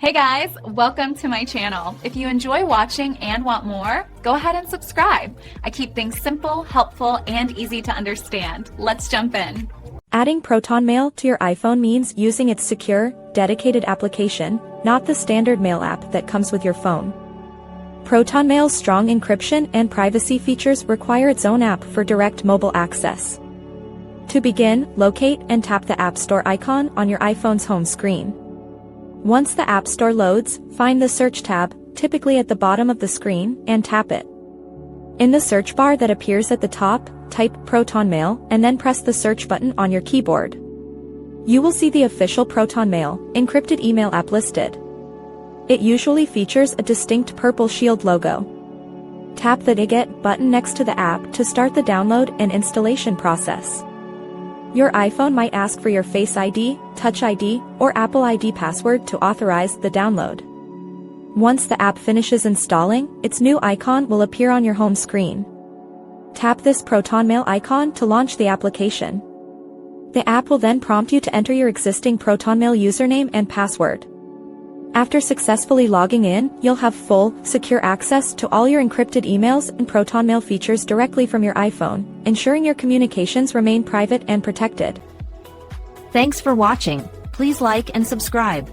Hey guys, welcome to my channel. If you enjoy watching and want more, go ahead and subscribe. I keep things simple, helpful, and easy to understand. Let's jump in. Adding ProtonMail to your iPhone means using its secure, dedicated application, not the standard mail app that comes with your phone. ProtonMail's strong encryption and privacy features require its own app for direct mobile access. To begin, locate and tap the App Store icon on your iPhone's home screen. Once the App Store loads, find the Search tab, typically at the bottom of the screen, and tap it. In the search bar that appears at the top, type ProtonMail and then press the search button on your keyboard. You will see the official ProtonMail encrypted email app listed. It usually features a distinct purple shield logo. Tap the Get button next to the app to start the download and installation process. Your iPhone might ask for your Face ID, Touch ID, or Apple ID password to authorize the download. Once the app finishes installing, its new icon will appear on your home screen. Tap this ProtonMail icon to launch the application. The app will then prompt you to enter your existing ProtonMail username and password. After successfully logging in, you'll have full, secure access to all your encrypted emails and ProtonMail features directly from your iPhone, ensuring your communications remain private and protected. Thanks for watching. Please like and subscribe.